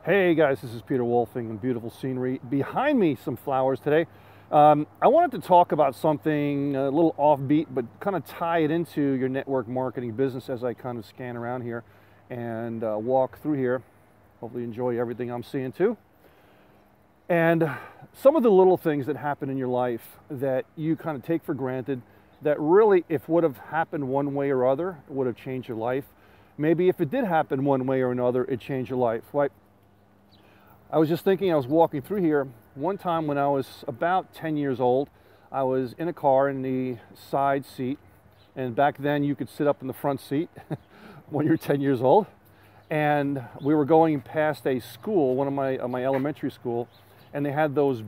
Hey guys, this is Peter Wolfing and beautiful scenery. Behind me, some flowers today. I wanted to talk about something a little offbeat, but kind of tie it into your network marketing business as I kind of scan around here and walk through here. Hopefully enjoy everything I'm seeing too. And some of the little things that happen in your life that you kind of take for granted that really, if would have happened one way or other, would have changed your life. Maybe if it did happen one way or another, it changed your life. Like, I was just thinking, I was walking through here one time when I was about 10 years old. I was in a car in the side seat, and back then you could sit up in the front seat when you're 10 years old. And we were going past a school, one of my elementary school, and they had those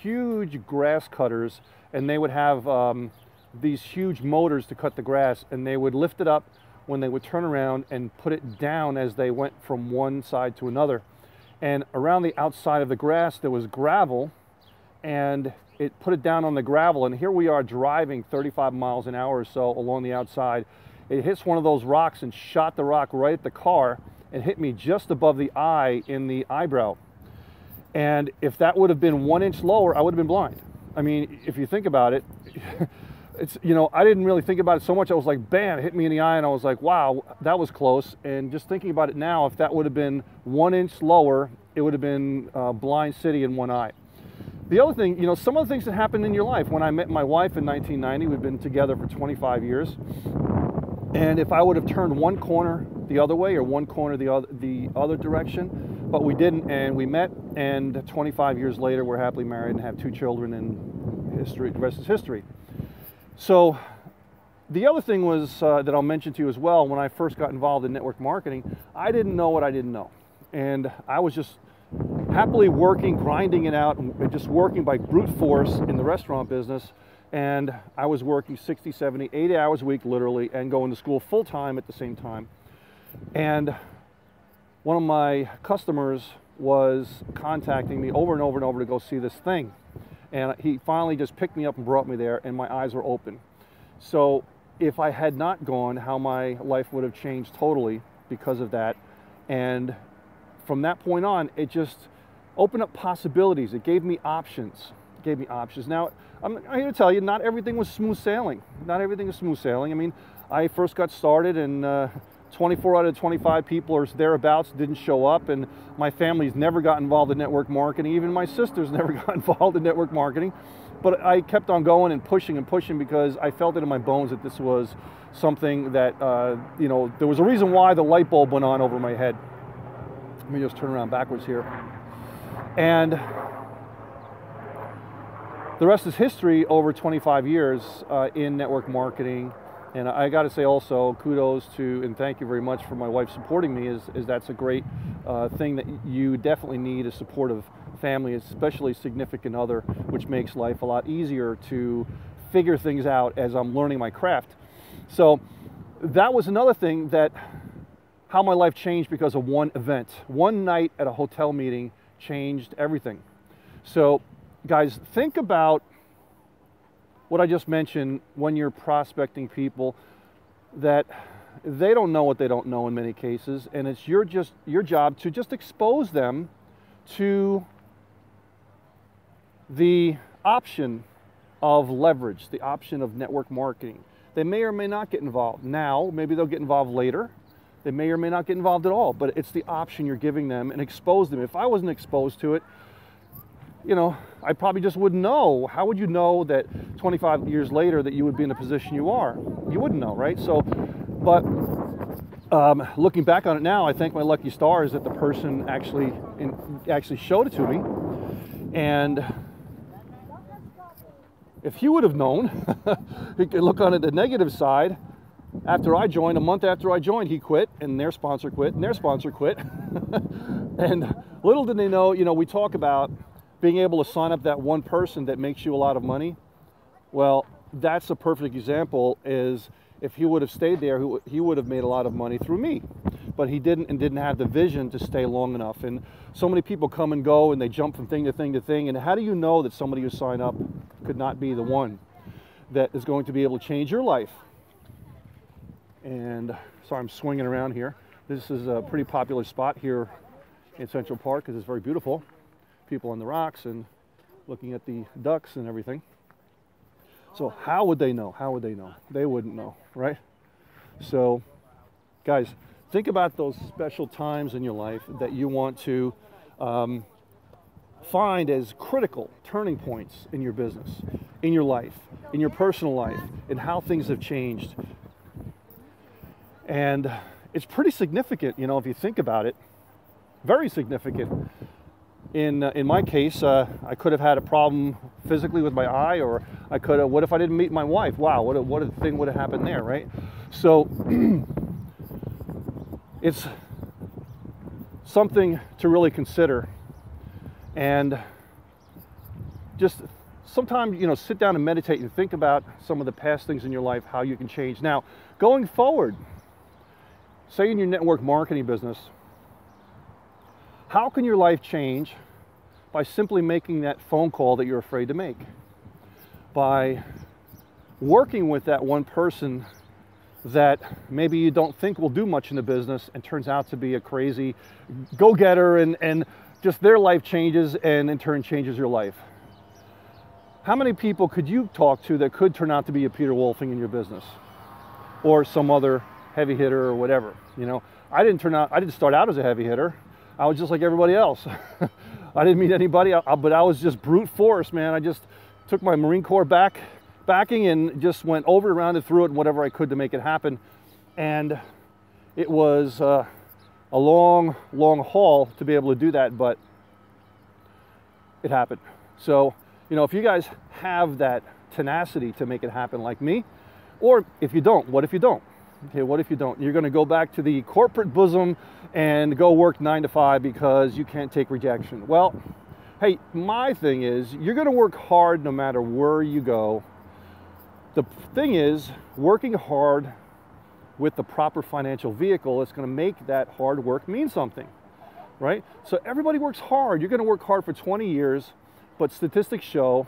huge grass cutters, and they would have these huge motors to cut the grass, and they would lift it up when they would turn around and put it down as they went from one side to another. And around the outside of the grass, there was gravel, and it put it down on the gravel. And here we are driving 35 miles an hour or so along the outside. It hits one of those rocks and shot the rock right at the car and hit me just above the eye in the eyebrow. And if that would have been 1 inch lower, I would have been blind. I mean, if you think about it, it's, you know, I didn't really think about it so much. I was like, bam, it hit me in the eye, and I was like, wow, that was close. And just thinking about it now, if that would have been 1 inch lower, it would have been blind city in one eye. The other thing, you know, some of the things that happened in your life. When I met my wife in 1990, we've been together for 25 years. And if I would have turned one corner the other way or one corner the other direction, but we didn't, and we met, and 25 years later, we're happily married and have 2 children, and history, the rest is history. So the other thing was that I'll mention to you as well, when I first got involved in network marketing, I didn't know what I didn't know. And I was just happily working, grinding it out, and just working by brute force in the restaurant business. And I was working 60, 70, 80 hours a week, literally, and going to school full time at the same time. And one of my customers was contacting me over and over and over to go see this thing. And he finally just picked me up and brought me there, and my eyes were open. So if I had not gone, how my life would have changed totally because of that. And from that point on, it just opened up possibilities. It gave me options. It gave me options. Now, I'm here to tell you, not everything was smooth sailing. Not everything is smooth sailing. I mean, I first got started, and 24 out of 25 people or thereabouts didn't show up, and my family's never got involved in network marketing. Even my sisters never got involved in network marketing. But I kept on going and pushing because I felt it in my bones that this was something that, you know, there was a reason why the light bulb went on over my head. Let me just turn around backwards here. And the rest is history over 25 years in network marketing. And I got to say also, kudos to and thank you very much for my wife supporting me. Is that's a great thing that you definitely need, a supportive family, especially significant other, which makes life a lot easier to figure things out as I'm learning my craft. So that was another thing, that how my life changed because of one event. One night at a hotel meeting changed everything. So guys, think about what I just mentioned when you're prospecting people, that they don't know what they don't know in many cases, and it's your job to just expose them to the option of leverage, the option of network marketing. They may or may not get involved now, maybe they'll get involved later. They may or may not get involved at all, but it's the option you're giving them, and expose them. If I wasn't exposed to it, you know, I probably just wouldn't know. How would you know that 25 years later that you would be in the position you are? You wouldn't know, right? So, but looking back on it now, I thank my lucky stars that the person actually showed it to me. And if he would have known, he could look on it the negative side. After I joined, a month after I joined, he quit, and their sponsor quit, and their sponsor quit. And little did they know, you know, we talk about being able to sign up that one person that makes you a lot of money. Well, that's a perfect example. Is if he would have stayed there, he would have made a lot of money through me. But he didn't, and didn't have the vision to stay long enough. And so many people come and go, and they jump from thing to thing to thing. And how do you know that somebody who signed up could not be the one that is going to be able to change your life? And sorry, I'm swinging around here. This is a pretty popular spot here in Central Park because it's very beautiful. People on the rocks and looking at the ducks and everything. So how would they know? How would they know? They wouldn't know, right? So guys, think about those special times in your life that you want to find as critical turning points in your business, in your life, in your personal life, and how things have changed. And it's pretty significant, you know, if you think about it, very significant. In my case, I could have had a problem physically with my eye, or I could have, what if I didn't meet my wife? Wow, what a thing would have happened there, right? So it's something to really consider, and just sometimes, you know, sit down and meditate and think about some of the past things in your life, how you can change. Now, going forward, say in your network marketing business, how can your life change by simply making that phone call that you're afraid to make? By working with that one person that maybe you don't think will do much in the business and turns out to be a crazy go-getter, and just their life changes and in turn changes your life. How many people could you talk to that could turn out to be a Peter Wolfing in your business? Or some other heavy hitter or whatever, you know? I didn't start out as a heavy hitter. I was just like everybody else. I didn't meet anybody, but I was just brute force, man. I just took my Marine Corps backing and just went over, around, and through it, and whatever I could to make it happen. And it was a long, long haul to be able to do that, but it happened. So, you know, if you guys have that tenacity to make it happen like me, or if you don't, what if you don't? Okay, what if you don't? You're going to go back to the corporate bosom and go work 9 to 5 because you can't take rejection. Well, hey, my thing is, you're going to work hard no matter where you go. The thing is, working hard with the proper financial vehicle is going to make that hard work mean something, right? So everybody works hard. You're going to work hard for 20 years, but statistics show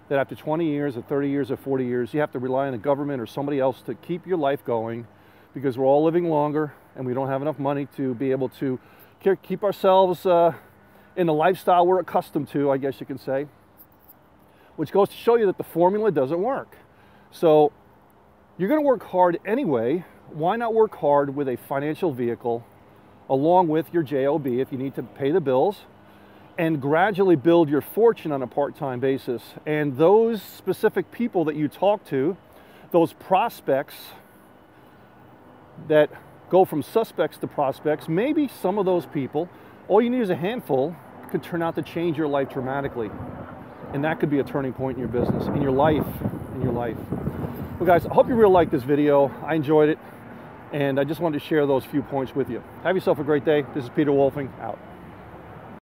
that after 20 years or 30 years or 40 years, you have to rely on the government or somebody else to keep your life going, because we're all living longer and we don't have enough money to be able to keep ourselves in the lifestyle we're accustomed to, I guess you can say, which goes to show you that the formula doesn't work. So you're going to work hard anyway. Why not work hard with a financial vehicle along with your JOB if you need to pay the bills, and gradually build your fortune on a part-time basis? And those specific people that you talk to, those prospects that go from suspects to prospects, maybe some of those people, all you need is a handful, could turn out to change your life dramatically. And that could be a turning point in your business, in your life, Well guys, I hope you really liked this video. I enjoyed it, and I just wanted to share those few points with you. Have yourself a great day. This is Peter Wolfing, out.